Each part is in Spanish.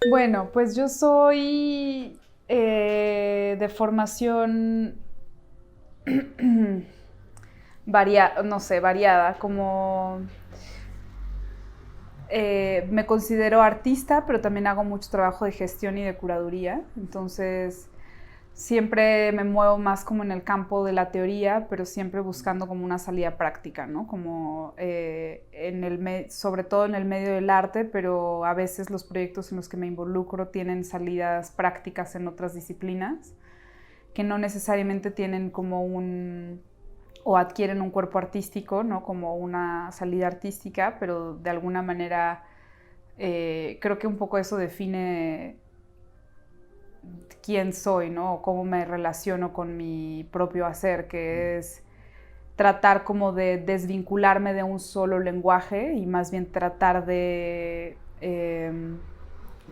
Bueno, pues yo soy de formación variada, como me considero artista, pero también hago mucho trabajo de gestión y de curaduría, entonces siempre me muevo más como en el campo de la teoría, pero siempre buscando como una salida práctica, ¿no? Como sobre todo en el medio del arte, pero a veces los proyectos en los que me involucro tienen salidas prácticas en otras disciplinas, que no necesariamente tienen como o adquieren un cuerpo artístico, ¿no? Como una salida artística, pero de alguna manera creo que un poco eso define quién soy, ¿no? O cómo me relaciono con mi propio hacer, que es tratar como de desvincularme de un solo lenguaje y más bien tratar de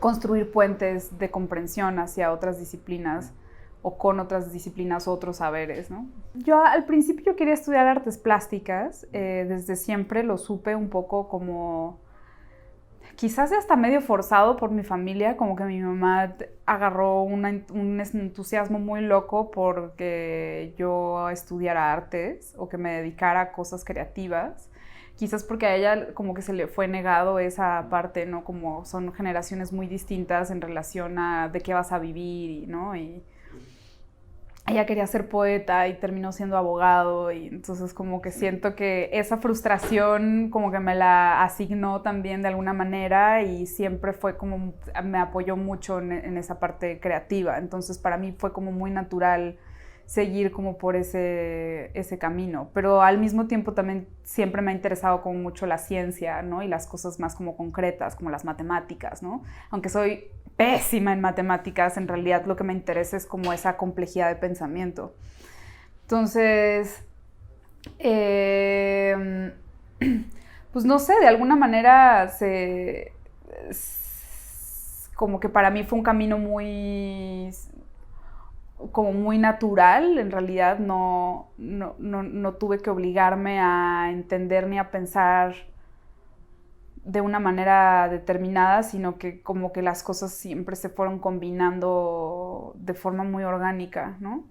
construir puentes de comprensión hacia otras disciplinas o con otras disciplinas, otros saberes, ¿no? Yo al principio quería estudiar artes plásticas, desde siempre lo supe un poco como quizás hasta medio forzado por mi familia, como que mi mamá agarró un entusiasmo muy loco porque yo estudiara artes o que me dedicara a cosas creativas. Quizás porque a ella como que se le fue negado esa parte, ¿no? Como son generaciones muy distintas en relación a de qué vas a vivir, ¿no? Y ella quería ser poeta y terminó siendo abogado y entonces como que siento que esa frustración como que me la asignó también de alguna manera y siempre fue como, me apoyó mucho en esa parte creativa, entonces para mí fue como muy natural seguir como por ese camino, pero al mismo tiempo también siempre me ha interesado como mucho la ciencia, ¿no? Y las cosas más como concretas, como las matemáticas, ¿no? Aunque soy pésima en matemáticas, en realidad lo que me interesa es como esa complejidad de pensamiento. Entonces, pues no sé, de alguna manera como que para mí fue un camino como muy natural, en realidad no tuve que obligarme a entender ni a pensar de una manera determinada, sino que como que las cosas siempre se fueron combinando de forma muy orgánica, ¿no?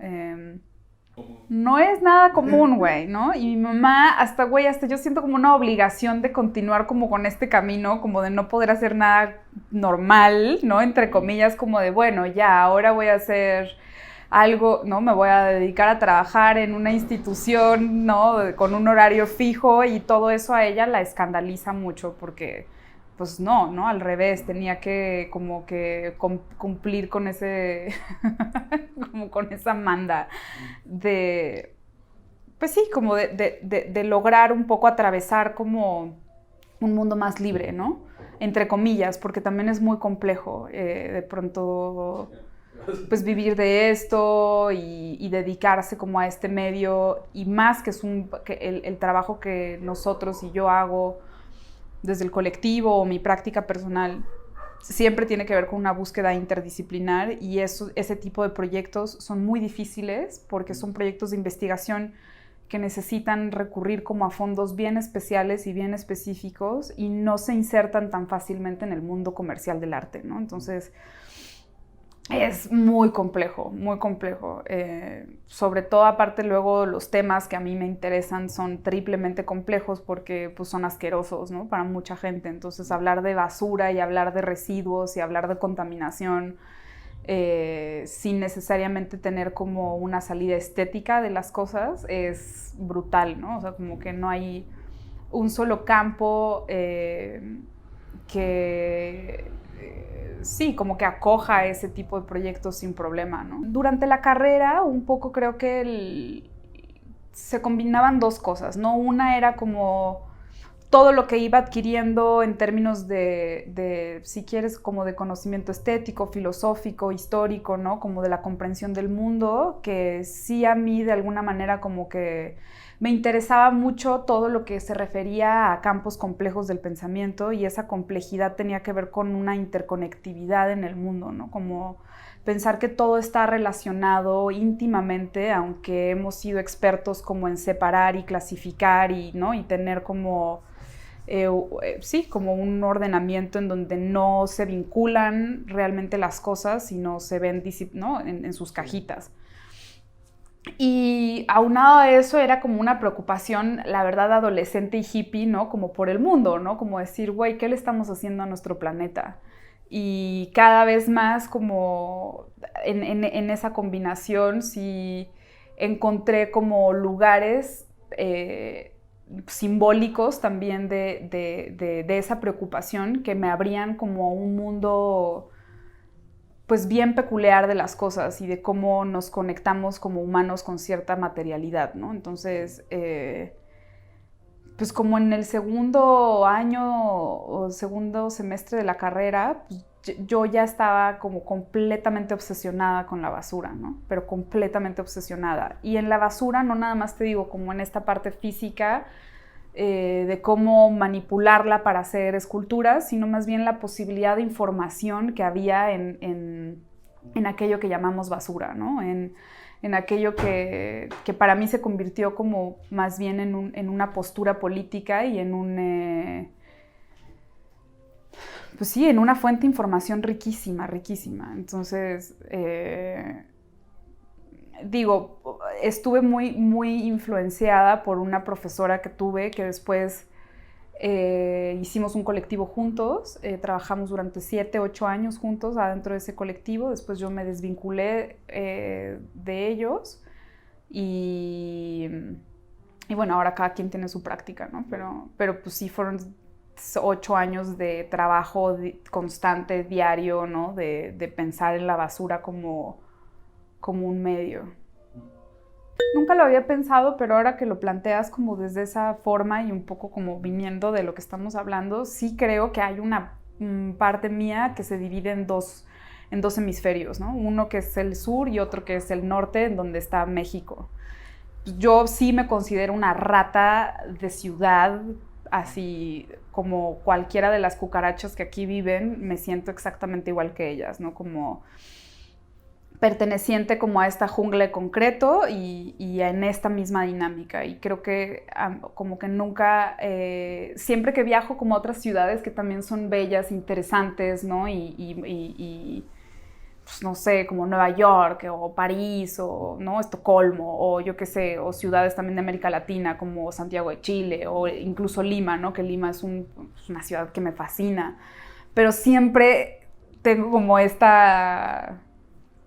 No es nada común, güey, ¿no? Y mi mamá, hasta yo siento como una obligación de continuar como con este camino, como de no poder hacer nada normal, ¿no? Entre comillas, como de, bueno, ya, ahora voy a hacer algo, ¿no? Me voy a dedicar a trabajar en una institución, ¿no? Con un horario fijo y todo eso a ella la escandaliza mucho porque pues no, al revés, tenía que como que cumplir con como con esa manda de, pues sí, como de lograr un poco atravesar como un mundo más libre, ¿no? Entre comillas, porque también es muy complejo de pronto pues vivir de esto y dedicarse como a este medio y más que el trabajo que nosotros y yo hago desde el colectivo o mi práctica personal siempre tiene que ver con una búsqueda interdisciplinar y ese tipo de proyectos son muy difíciles porque son proyectos de investigación que necesitan recurrir como a fondos bien especiales y bien específicos y no se insertan tan fácilmente en el mundo comercial del arte, ¿no? Entonces es muy complejo, muy complejo. Sobre todo, aparte, luego los temas que a mí me interesan son triplemente complejos porque pues, son asquerosos, ¿no? Para mucha gente. Entonces, hablar de basura y hablar de residuos y hablar de contaminación sin necesariamente tener como una salida estética de las cosas es brutal, ¿no? O sea, como que no hay un solo campo que sí, como que acoja ese tipo de proyectos sin problema, ¿no? Durante la carrera, un poco creo que se combinaban dos cosas, ¿no? Una era como todo lo que iba adquiriendo en términos si quieres, como de conocimiento estético, filosófico, histórico, ¿no? Como de la comprensión del mundo, que sí a mí de alguna manera como que me interesaba mucho todo lo que se refería a campos complejos del pensamiento y esa complejidad tenía que ver con una interconectividad en el mundo, ¿no? Como pensar que todo está relacionado íntimamente, aunque hemos sido expertos como en separar y clasificar y, ¿no? Y tener como sí, como un ordenamiento en donde no se vinculan realmente las cosas, sino se ven, ¿no?, en sus cajitas. Y aunado a eso era como una preocupación, la verdad, adolescente y hippie, ¿no? Como por el mundo, ¿no? Como decir, güey, ¿qué le estamos haciendo a nuestro planeta? Y cada vez más como en esa combinación sí encontré como lugares simbólicos también de esa preocupación que me abrían como un mundo pues bien peculiar de las cosas y de cómo nos conectamos como humanos con cierta materialidad, ¿no? Entonces, pues como en el segundo año o segundo semestre de la carrera, pues yo ya estaba como completamente obsesionada con la basura, ¿no? Pero completamente obsesionada. Y en la basura no nada más te digo como en esta parte física, de cómo manipularla para hacer esculturas, sino más bien la posibilidad de información que había en aquello que llamamos basura, ¿no? En aquello que para mí se convirtió como más bien en una postura política y pues sí, en una fuente de información riquísima, riquísima. Entonces, digo, estuve muy influenciada por una profesora que tuve que después hicimos un colectivo juntos, trabajamos durante 7, 8 años juntos adentro de ese colectivo, después yo me desvinculé de ellos y bueno, ahora cada quien tiene su práctica, ¿no? Pero pues sí fueron 8 años de trabajo constante, diario, ¿no? De pensar en la basura como un medio. Nunca lo había pensado, pero ahora que lo planteas como desde esa forma y un poco como viniendo de lo que estamos hablando, sí creo que hay una parte mía que se divide en dos hemisferios, ¿no? Uno que es el sur y otro que es el norte, en donde está México. Yo sí me considero una rata de ciudad, así como cualquiera de las cucarachas que aquí viven, me siento exactamente igual que ellas, ¿no? Como perteneciente como a esta jungla de concreto y en esta misma dinámica. Y creo que como que nunca, siempre que viajo como a otras ciudades que también son bellas, interesantes, ¿no? Y pues no sé, como Nueva York o París o, ¿no?, Estocolmo o yo qué sé, o ciudades también de América Latina como Santiago de Chile o incluso Lima, ¿no? Que Lima es una ciudad que me fascina. Pero siempre tengo como esta,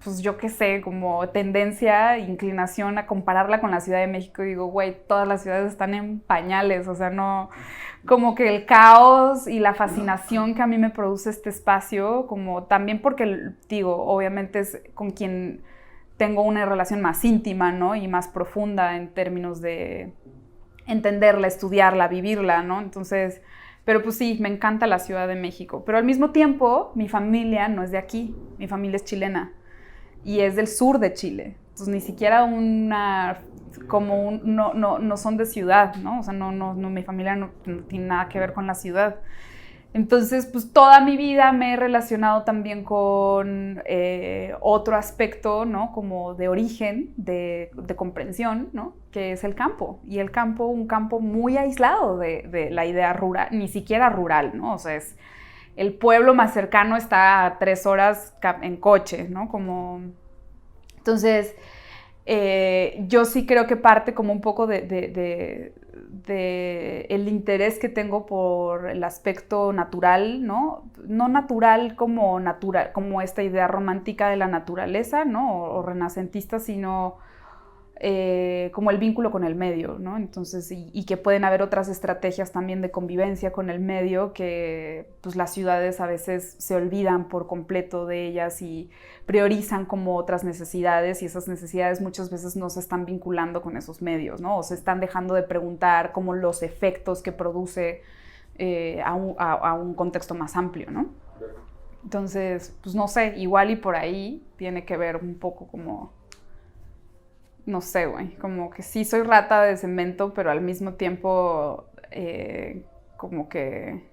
pues yo qué sé, como tendencia, inclinación a compararla con la Ciudad de México y digo, güey, todas las ciudades están en pañales, o sea, no, como que el caos y la fascinación que a mí me produce este espacio, como también porque, digo, obviamente es con quien tengo una relación más íntima, ¿no? Y más profunda en términos de entenderla, estudiarla, vivirla, ¿no? Entonces, pero pues sí, me encanta la Ciudad de México, pero al mismo tiempo mi familia no es de aquí, mi familia es chilena y es del sur de Chile. Entonces ni siquiera no son de ciudad, ¿no? O sea, mi familia no tiene nada que ver con la ciudad. Entonces, pues toda mi vida me he relacionado también con otro aspecto, ¿no? Como de origen, de comprensión, ¿no? Que es el campo. Y el campo, un campo muy aislado de la idea rural, ni siquiera rural, ¿no? O sea, el pueblo más cercano está a 3 horas en coche, ¿no? Entonces, yo sí creo que parte como un poco de el interés que tengo por el aspecto natural, ¿no? No natural como esta idea romántica de la naturaleza, ¿no? O renacentista, sino como el vínculo con el medio, ¿no? Entonces, y que pueden haber otras estrategias también de convivencia con el medio que pues las ciudades a veces se olvidan por completo de ellas y priorizan como otras necesidades y esas necesidades muchas veces no se están vinculando con esos medios, ¿no? O se están dejando de preguntar como los efectos que produce a un contexto más amplio, ¿no? Entonces, pues no sé, igual y por ahí tiene que ver un poco como, no sé, güey, como que sí soy rata de cemento, pero al mismo tiempo como que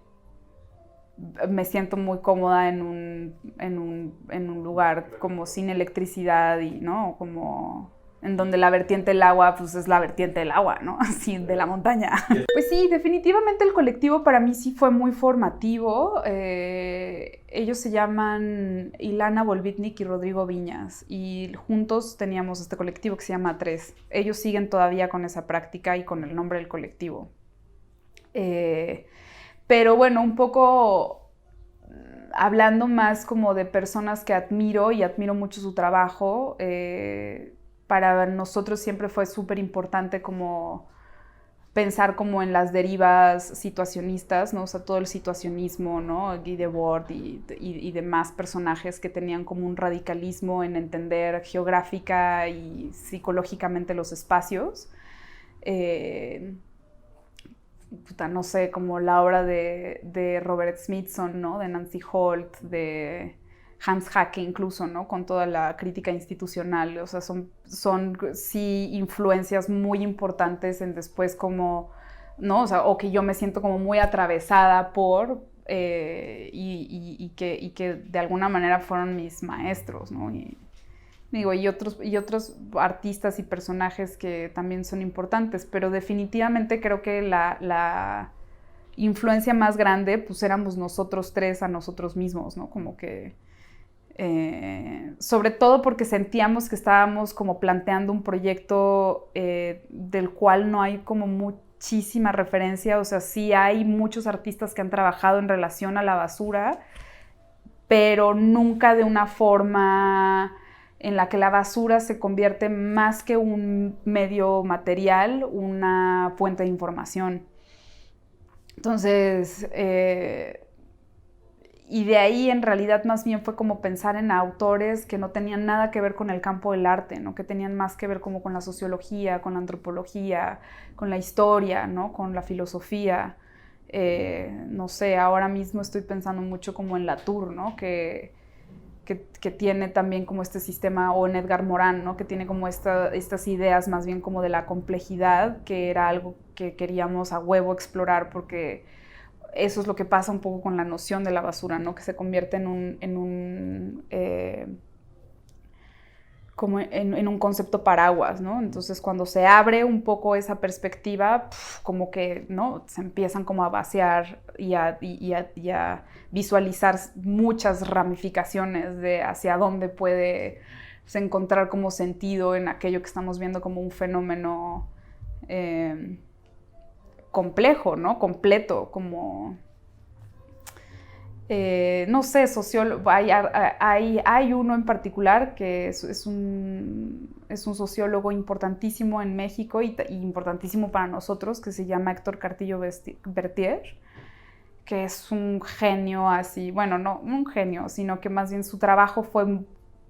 me siento muy cómoda en un lugar como sin electricidad y, ¿no? Como en donde la vertiente del agua, pues es la vertiente del agua, ¿no? Así, de la montaña. Pues sí, definitivamente el colectivo para mí sí fue muy formativo. Ellos se llaman Ilana Volvitnik y Rodrigo Viñas, y juntos teníamos este colectivo que se llama A3. Ellos siguen todavía con esa práctica y con el nombre del colectivo. Pero bueno, un poco hablando más como de personas que admiro y admiro mucho su trabajo, para nosotros siempre fue súper importante como pensar como en las derivas situacionistas, ¿no? O sea, todo el situacionismo, ¿no? Guy Debord y demás personajes que tenían como un radicalismo en entender geográfica y psicológicamente los espacios. No sé, como la obra de Robert Smithson, ¿no? De Nancy Holt, de Hans Hacke incluso, ¿no? Con toda la crítica institucional. O sea, son sí influencias muy importantes en después como, ¿no? O sea, o que yo me siento como muy atravesada por, y que de alguna manera fueron mis maestros, ¿no? Y otros artistas y personajes que también son importantes, pero definitivamente creo que la influencia más grande, pues éramos nosotros tres a nosotros mismos, ¿no? Como que, sobre todo porque sentíamos que estábamos como planteando un proyecto del cual no hay como muchísima referencia. O sea, sí hay muchos artistas que han trabajado en relación a la basura, pero nunca de una forma en la que la basura se convierte más que un medio material, una fuente de información. Entonces, y de ahí en realidad más bien fue como pensar en autores que no tenían nada que ver con el campo del arte, ¿no? Que tenían más que ver como con la sociología, con la antropología, con la historia, ¿no? Con la filosofía. No sé, ahora mismo estoy pensando mucho como en Latour, ¿no? Que tiene también como este sistema, o en Edgar Morin, ¿no? Que tiene como estas ideas más bien como de la complejidad, que era algo que queríamos a huevo explorar, porque eso es lo que pasa un poco con la noción de la basura, ¿no? Que se convierte en un concepto paraguas, ¿no? Entonces, cuando se abre un poco esa perspectiva, como que, ¿no? Se empiezan como a vaciar y a visualizar muchas ramificaciones de hacia dónde puede encontrar como sentido en aquello que estamos viendo como un fenómeno complejo, ¿no? Completo, como... no sé, sociólogo, hay uno en particular que es un sociólogo importantísimo en México y importantísimo para nosotros, que se llama Héctor Cartillo Bertier, que es un genio así, bueno, no un genio, sino que más bien su trabajo fue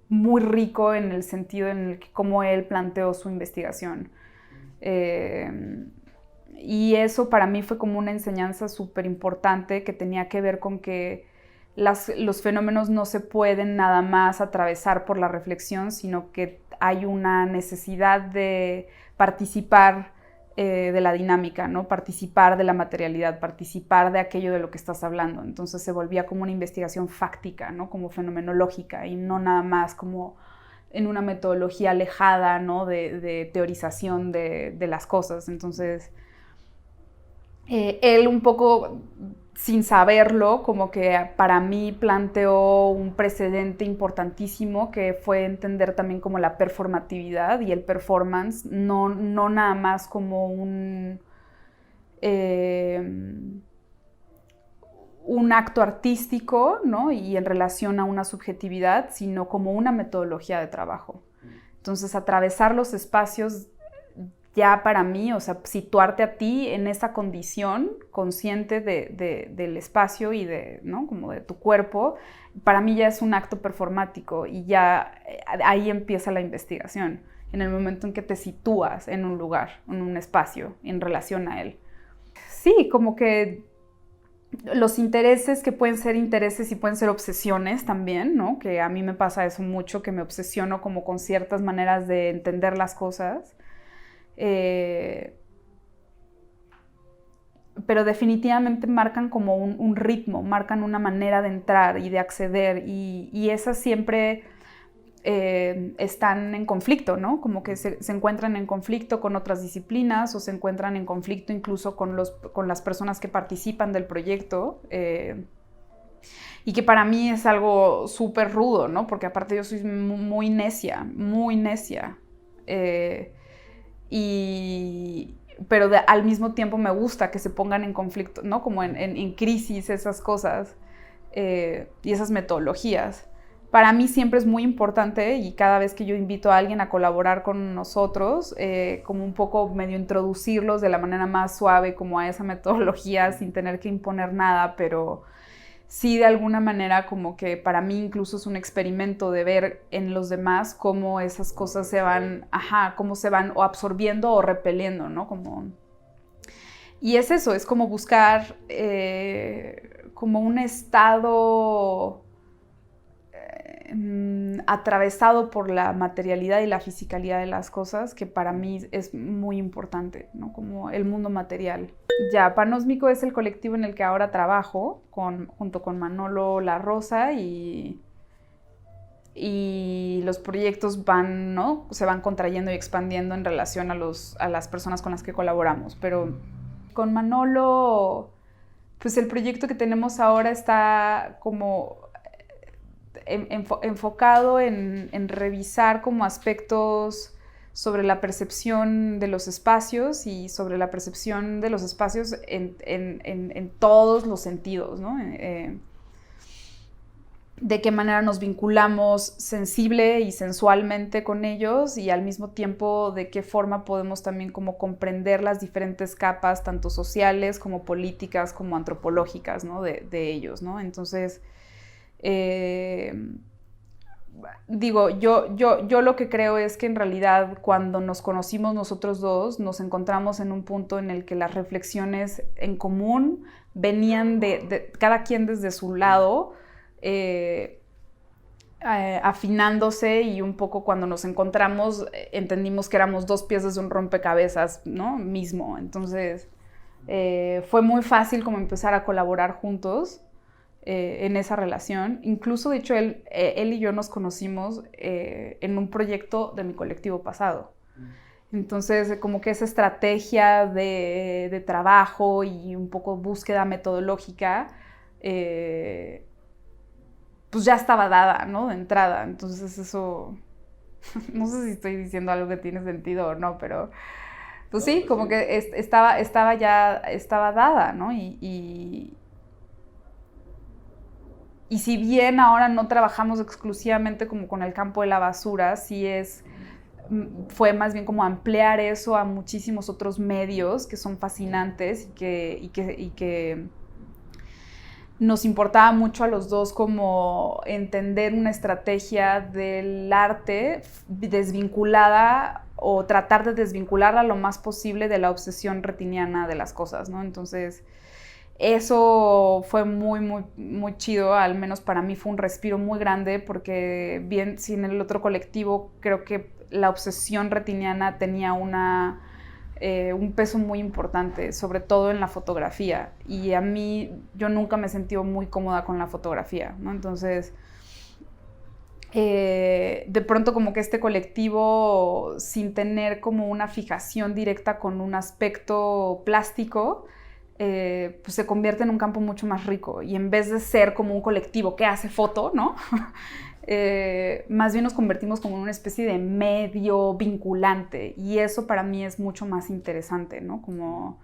muy rico en el sentido en el que cómo él planteó su investigación. Y eso para mí fue como una enseñanza súper importante, que tenía que ver con que los fenómenos no se pueden nada más atravesar por la reflexión, sino que hay una necesidad de participar de la dinámica, ¿no? Participar de la materialidad, participar de aquello de lo que estás hablando. Entonces se volvía como una investigación fáctica, ¿no? Como fenomenológica, y no nada más como en una metodología alejada, ¿no? de teorización de las cosas. Entonces, él un poco sin saberlo, como que para mí planteó un precedente importantísimo, que fue entender también como la performatividad y el performance, no nada más como un acto artístico, ¿no? Y en relación a una subjetividad, sino como una metodología de trabajo. Entonces, atravesar los espacios ya para mí, o sea, situarte a ti en esa condición consciente del espacio y ¿no? Como de tu cuerpo, para mí ya es un acto performático, y ya ahí empieza la investigación, en el momento en que te sitúas en un lugar, en un espacio, en relación a él. Sí, como que los intereses, que pueden ser intereses y pueden ser obsesiones también, ¿no? Que a mí me pasa eso mucho, que me obsesiono como con ciertas maneras de entender las cosas. Pero definitivamente marcan como un ritmo, marcan una manera de entrar y de acceder, y esa siempre están en conflicto, ¿no? Como que se encuentran en conflicto con otras disciplinas o se encuentran en conflicto incluso con las personas que participan del proyecto. Y que para mí es algo súper rudo, ¿no? Porque aparte yo soy muy necia, muy necia. Pero al mismo tiempo me gusta que se pongan en conflicto, ¿no? Como en crisis esas cosas y esas metodologías. Para mí siempre es muy importante, y cada vez que yo invito a alguien a colaborar con nosotros, como un poco medio introducirlos de la manera más suave como a esa metodología sin tener que imponer nada, pero sí de alguna manera como que para mí incluso es un experimento de ver en los demás cómo esas cosas cómo se van o absorbiendo o repeliendo, ¿no? Y es eso, es como buscar como un estado atravesado por la materialidad y la fisicalidad de las cosas, que para mí es muy importante, ¿no? Como el mundo material. Ya, Panósmico es el colectivo en el que ahora trabajo, junto con Manolo La Rosa, y los proyectos ¿no? Se van contrayendo y expandiendo en relación a las personas con las que colaboramos. Pero con Manolo, pues el proyecto que tenemos ahora está como enfocado en revisar como aspectos sobre la percepción de los espacios y sobre la percepción de los espacios en todos los sentidos, ¿no? De qué manera nos vinculamos sensible y sensualmente con ellos, y al mismo tiempo de qué forma podemos también como comprender las diferentes capas, tanto sociales como políticas como antropológicas, ¿no? de ellos, ¿no? Entonces, digo, yo lo que creo es que en realidad cuando nos conocimos nosotros dos, nos encontramos en un punto en el que las reflexiones en común venían de cada quien desde su lado, afinándose, y un poco cuando nos encontramos entendimos que éramos dos piezas de un rompecabezas, ¿no? Mismo. Entonces fue muy fácil como empezar a colaborar juntos en esa relación. Incluso, de hecho, él y yo nos conocimos en un proyecto de mi colectivo pasado. Entonces, como que esa estrategia de trabajo y un poco búsqueda metodológica, pues ya estaba dada, ¿no? De entrada. Entonces eso, no sé si estoy diciendo algo que tiene sentido o no, pero pues sí, como que estaba dada, ¿no? Y si bien ahora no trabajamos exclusivamente como con el campo de la basura, sí fue más bien como ampliar eso a muchísimos otros medios que son fascinantes y que nos importaba mucho a los dos como entender una estrategia del arte desvinculada, o tratar de desvincularla lo más posible de la obsesión retiniana de las cosas, ¿no? Entonces, eso fue muy, muy, muy chido. Al menos para mí fue un respiro muy grande, porque bien, si en el otro colectivo creo que la obsesión retiniana tenía un peso muy importante, sobre todo en la fotografía, y a mí, yo nunca me he sentido muy cómoda con la fotografía, ¿no? Entonces, de pronto como que este colectivo, sin tener como una fijación directa con un aspecto plástico, pues se convierte en un campo mucho más rico, y en vez de ser como un colectivo que hace foto, ¿no? Más bien nos convertimos como en una especie de medio vinculante, y eso para mí es mucho más interesante, ¿no? Como,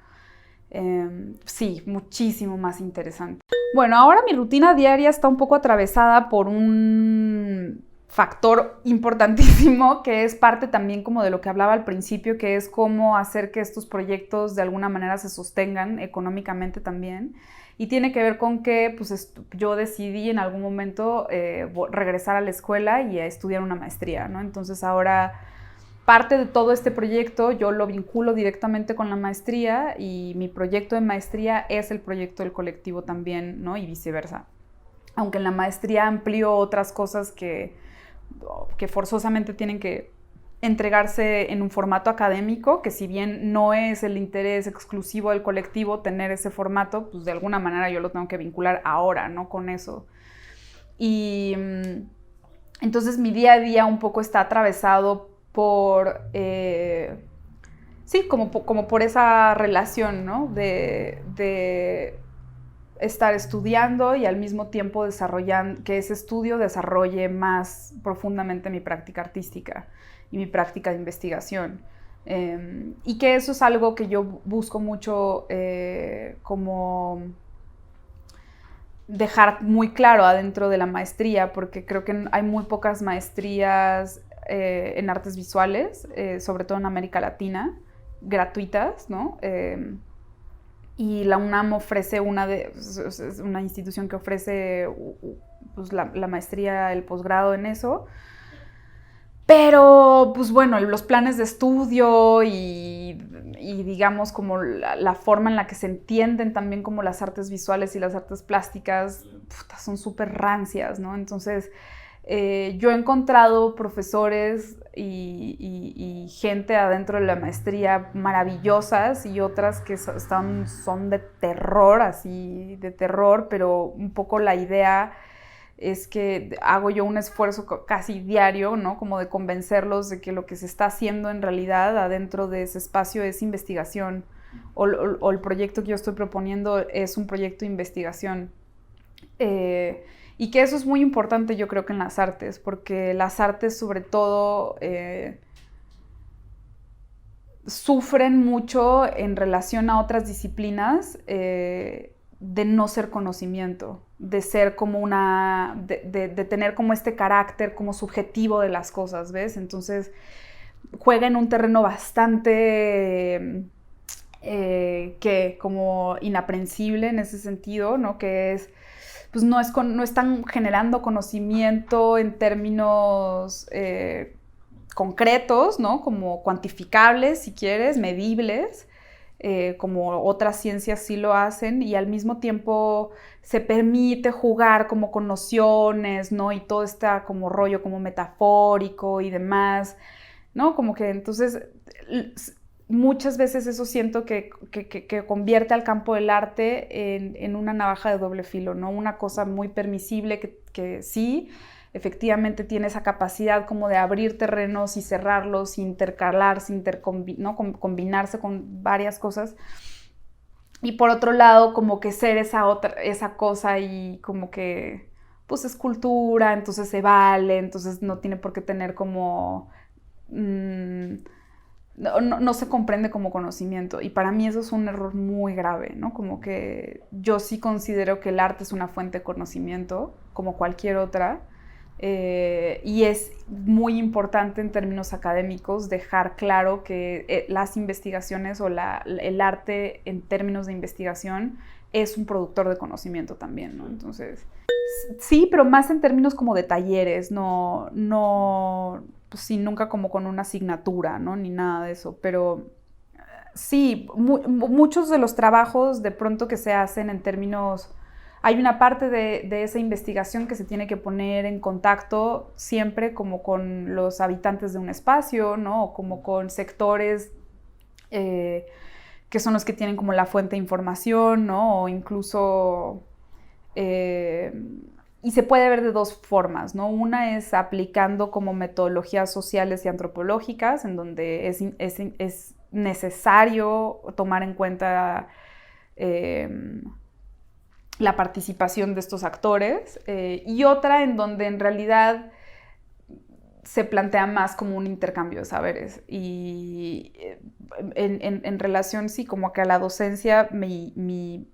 sí, muchísimo más interesante. Bueno, ahora mi rutina diaria está un poco atravesada por un factor importantísimo, que es parte también como de lo que hablaba al principio, que es cómo hacer que estos proyectos de alguna manera se sostengan económicamente también. Y tiene que ver con que pues, yo decidí en algún momento regresar a la escuela y a estudiar una maestría, ¿no? Entonces ahora parte de todo este proyecto yo lo vinculo directamente con la maestría, y mi proyecto de maestría es el proyecto del colectivo también, ¿no? Y viceversa. Aunque en la maestría amplío otras cosas que forzosamente tienen que entregarse en un formato académico, que si bien no es el interés exclusivo del colectivo tener ese formato, pues de alguna manera yo lo tengo que vincular ahora, ¿no? Con eso. Y Entonces mi día a día un poco está atravesado por, sí, como por esa relación, ¿no? De estar estudiando y al mismo tiempo desarrollando, que ese estudio desarrolle más profundamente mi práctica artística y mi práctica de investigación. Y que eso es algo que yo busco mucho como dejar muy claro adentro de la maestría, porque creo que hay muy pocas maestrías en artes visuales, sobre todo en América Latina, gratuitas, ¿no? Y la UNAM ofrece es una institución que ofrece pues, la maestría, el posgrado en eso. Pero, pues bueno, los planes de estudio y digamos como la forma en la que se entienden también como las artes visuales y las artes plásticas son súper rancias, ¿no? Entonces, yo he encontrado profesores y gente adentro de la maestría maravillosas y otras que son de terror, así de terror, pero un poco la idea es que hago yo un esfuerzo casi diario, ¿no? Como de convencerlos de que lo que se está haciendo en realidad adentro de ese espacio es investigación o el proyecto que yo estoy proponiendo es un proyecto de investigación. Y que eso es muy importante yo creo que en las artes, porque las artes sobre todo sufren mucho en relación a otras disciplinas de no ser conocimiento, de ser como de tener como este carácter como subjetivo de las cosas, ¿ves? Entonces juega en un terreno bastante que como inaprensible en ese sentido, ¿no? Que es pues no están generando conocimiento en términos concretos, ¿no? Como cuantificables, si quieres, medibles, como otras ciencias sí lo hacen, y al mismo tiempo se permite jugar como con nociones, ¿no? Y todo está como rollo como metafórico y demás, ¿no? Como que entonces muchas veces eso siento que convierte al campo del arte en una navaja de doble filo, ¿no? Una cosa muy permisible que sí, efectivamente tiene esa capacidad como de abrir terrenos y cerrarlos, intercalarse, ¿no? Combinarse con varias cosas. Y por otro lado, como que ser esa cosa y como que, pues es cultura, entonces se vale, entonces no tiene por qué tener como... no se comprende como conocimiento y para mí eso es un error muy grave, ¿no? Como que yo sí considero que el arte es una fuente de conocimiento como cualquier otra y es muy importante en términos académicos dejar claro que las investigaciones o el arte en términos de investigación es un productor de conocimiento también, ¿no? Entonces, sí, pero más en términos como de talleres, no pues sí, nunca como con una asignatura, ¿no? Ni nada de eso, pero sí, muchos de los trabajos de pronto que se hacen en términos... Hay una parte de esa investigación que se tiene que poner en contacto siempre como con los habitantes de un espacio, ¿no? O como con sectores que son los que tienen como la fuente de información, ¿no? O incluso... y se puede ver de dos formas, ¿no? Una es aplicando como metodologías sociales y antropológicas, en donde es necesario tomar en cuenta la participación de estos actores, y otra en donde en realidad se plantea más como un intercambio de saberes. Y en relación, sí, como que a la docencia, mi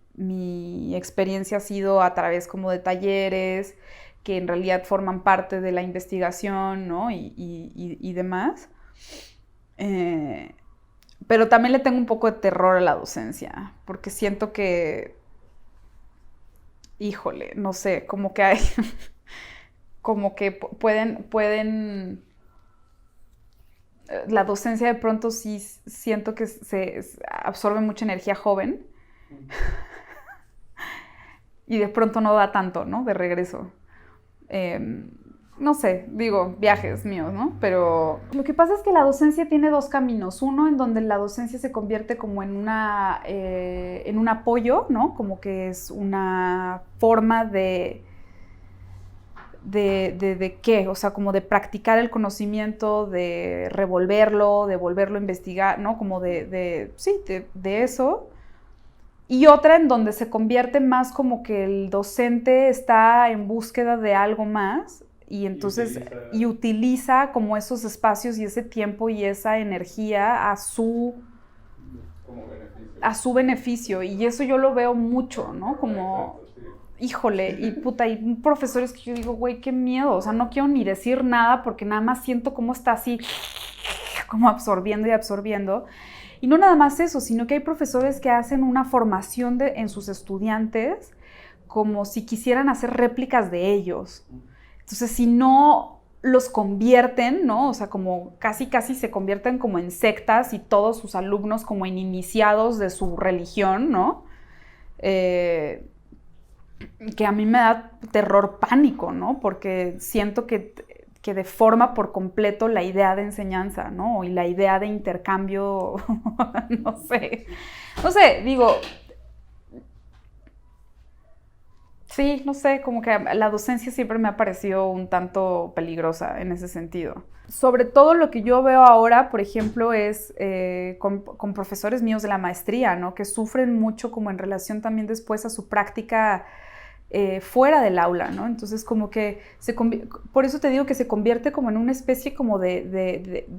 experiencia ha sido a través como de talleres que en realidad forman parte de la investigación, ¿no? Y demás. Pero también le tengo un poco de terror a la docencia, porque siento que, híjole, no sé, como que hay, como que pueden, la docencia de pronto sí siento que se absorbe mucha energía joven y de pronto no da tanto, ¿no? De regreso. No sé, digo, viajes míos, ¿no? Pero lo que pasa es que la docencia tiene dos caminos. Uno en donde la docencia se convierte como en un apoyo, ¿no? Como que es una forma de qué, o sea, como de practicar el conocimiento, de revolverlo, de volverlo a investigar, ¿no? Como de eso. Y otra en donde se convierte más como que el docente está en búsqueda de algo más y entonces utiliza como esos espacios y ese tiempo y esa energía a su beneficio. Y eso yo lo veo mucho, ¿no? Como, híjole, y puta, hay profesores que yo digo, güey, qué miedo, o sea, no quiero ni decir nada porque nada más siento cómo está así, como absorbiendo y absorbiendo. Y no nada más eso, sino que hay profesores que hacen una formación en sus estudiantes como si quisieran hacer réplicas de ellos. Entonces, si no los convierten, ¿no? O sea, como casi se convierten como en sectas y todos sus alumnos como en iniciados de su religión, ¿no? Que a mí me da terror, pánico, ¿no? Porque siento que deforma por completo la idea de enseñanza, ¿no? Y la idea de intercambio, no sé, digo, sí, no sé, como que la docencia siempre me ha parecido un tanto peligrosa en ese sentido. Sobre todo lo que yo veo ahora, por ejemplo, es con profesores míos de la maestría, ¿no? Que sufren mucho como en relación también después a su práctica fuera del aula, ¿no? Entonces como que por eso te digo que se convierte como en una especie como de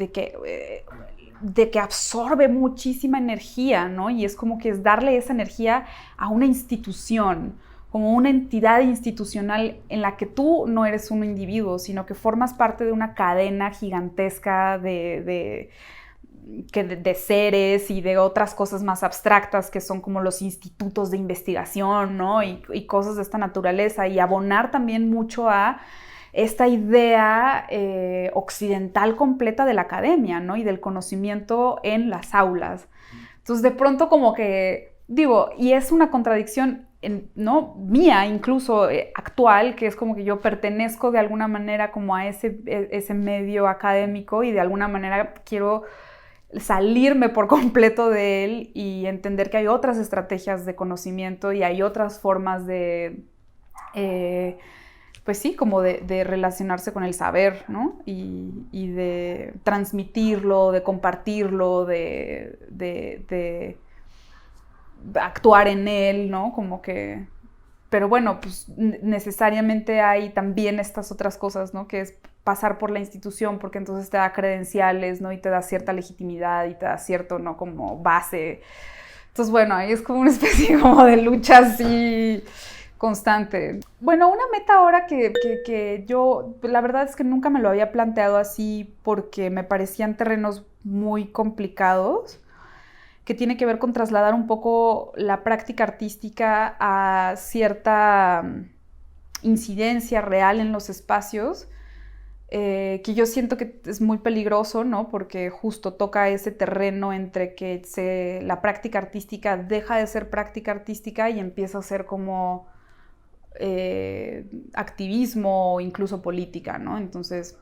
que absorbe muchísima energía, ¿no? Y es como que es darle esa energía a una institución, como una entidad institucional en la que tú no eres un individuo, sino que formas parte de una cadena gigantesca de seres y de otras cosas más abstractas que son como los institutos de investigación, ¿no? Y cosas de esta naturaleza, y abonar también mucho a esta idea occidental completa de la academia, ¿no? Y del conocimiento en las aulas. Entonces, de pronto como que, digo, y es una contradicción, ¿no? Mía, incluso actual, que es como que yo pertenezco de alguna manera como a ese medio académico y de alguna manera quiero salirme por completo de él y entender que hay otras estrategias de conocimiento y hay otras formas de, pues sí, como de relacionarse con el saber, ¿no? Y de transmitirlo, de compartirlo, de actuar en él, ¿no? Como que... Pero bueno, pues necesariamente hay también estas otras cosas, ¿no? Que es pasar por la institución, porque entonces te da credenciales, ¿no? Y te da cierta legitimidad y te da cierto, ¿no? Como base. Entonces, bueno, ahí es como una especie como de lucha así constante. Bueno, una meta ahora que yo, la verdad es que nunca me lo había planteado así porque me parecían terrenos muy complicados, que tiene que ver con trasladar un poco la práctica artística a cierta incidencia real en los espacios, que yo siento que es muy peligroso, ¿no? Porque justo toca ese terreno entre que la práctica artística deja de ser práctica artística y empieza a ser como activismo o incluso política, ¿no? Entonces,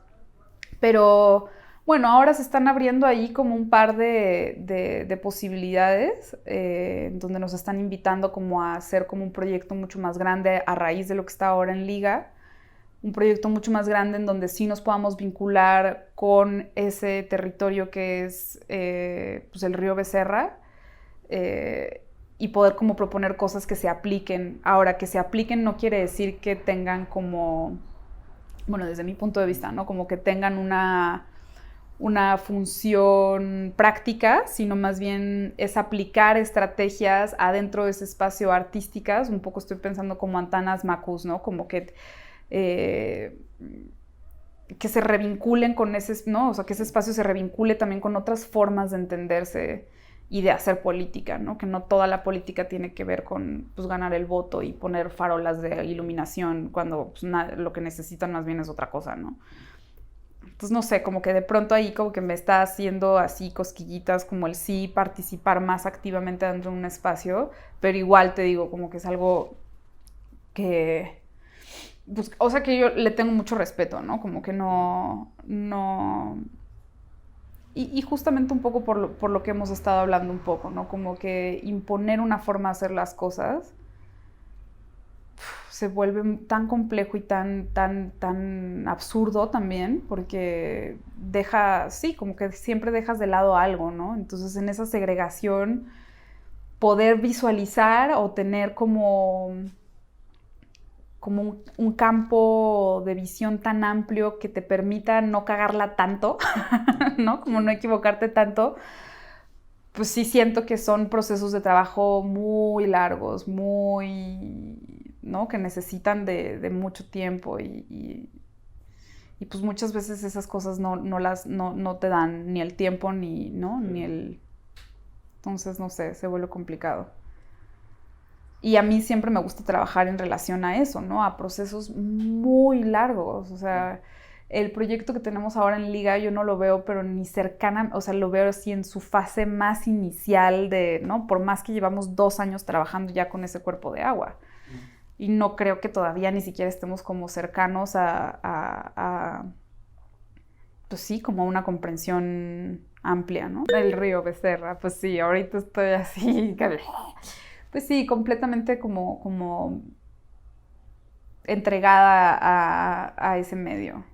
pero bueno, ahora se están abriendo ahí como un par de posibilidades, donde nos están invitando como a hacer como un proyecto mucho más grande a raíz de lo que está ahora en Liga, un proyecto mucho más grande en donde sí nos podamos vincular con ese territorio que es pues el río Becerra, y poder como proponer cosas que se apliquen. Ahora, que se apliquen no quiere decir que tengan como, bueno, desde mi punto de vista, ¿no? Como que tengan una función práctica, sino más bien es aplicar estrategias adentro de ese espacio artísticas. Un poco estoy pensando como Antanas Macus, ¿no? Como que se revinculen con ese, ¿no? O sea, que ese espacio se revincule también con otras formas de entenderse y de hacer política, ¿no? Que no toda la política tiene que ver con pues, ganar el voto y poner farolas de iluminación cuando pues, lo que necesitan más bien es otra cosa, ¿no? Entonces, no sé, como que de pronto ahí como que me está haciendo así cosquillitas como el sí participar más activamente dentro de un espacio, pero igual te digo, como que es algo que... Pues, o sea, que yo le tengo mucho respeto, ¿no? Como que no... Y justamente un poco por lo que hemos estado hablando un poco, ¿no? Como que imponer una forma de hacer las cosas se vuelve tan complejo y tan absurdo también, porque como que siempre dejas de lado algo, ¿no? Entonces en esa segregación poder visualizar o tener como un campo de visión tan amplio que te permita no cagarla tanto, ¿no? Como no equivocarte tanto, pues sí siento que son procesos de trabajo muy largos, ¿no? Que necesitan de mucho tiempo y pues muchas veces esas cosas no te dan ni el tiempo ¿no? Ni el... Entonces, no sé, se vuelve complicado. Y a mí siempre me gusta trabajar en relación a eso, ¿no? A procesos muy largos. O sea, el proyecto que tenemos ahora en Liga yo no lo veo, pero ni cercana, o sea, lo veo así en su fase más inicial ¿no? Por más que llevamos 2 años trabajando ya con ese cuerpo de agua. Y no creo que todavía ni siquiera estemos como cercanos pues sí, como una comprensión amplia, ¿no? El río Becerra, pues sí, ahorita estoy así... Pues sí, completamente como entregada a ese medio.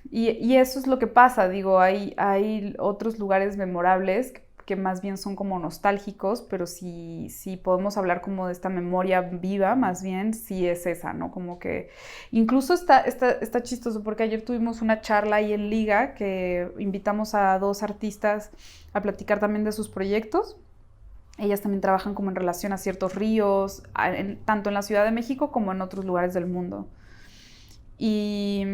Y eso es lo que pasa, digo, hay otros lugares memorables que más bien son como nostálgicos, pero si podemos hablar como de esta memoria viva, más bien, sí es esa, ¿no? Como que incluso está chistoso, porque ayer tuvimos una charla ahí en Liga que invitamos a 2 artistas a platicar también de sus proyectos. Ellas también trabajan como en relación a ciertos ríos, tanto en la Ciudad de México como en otros lugares del mundo. Y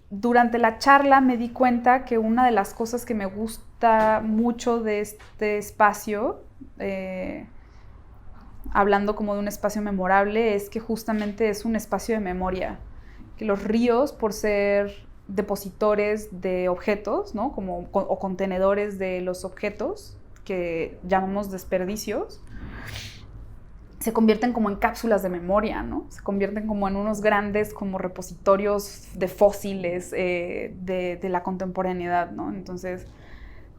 durante la charla me di cuenta que una de las cosas que me gusta mucho de este espacio, hablando como de un espacio memorable, es que justamente es un espacio de memoria. Que los ríos, por ser depositores de objetos, ¿no? O contenedores de los objetos que llamamos desperdicios, se convierten como en cápsulas de memoria, ¿no? Se convierten como en unos grandes como repositorios de fósiles de la contemporaneidad, ¿no? Entonces,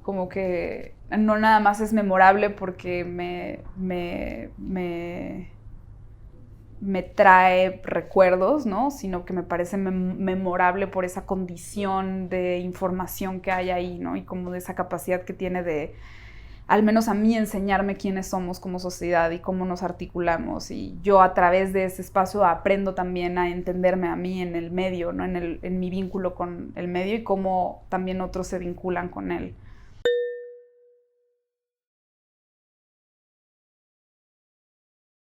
como que no nada más es memorable porque me trae recuerdos, ¿no? Sino que me parece memorable por esa condición de información que hay ahí, ¿no? Y como de esa capacidad que tiene de, al menos a mí, enseñarme quiénes somos como sociedad y cómo nos articulamos. Y yo a través de ese espacio aprendo también a entenderme a mí en el medio, ¿no? En mi vínculo con el medio y cómo también otros se vinculan con él.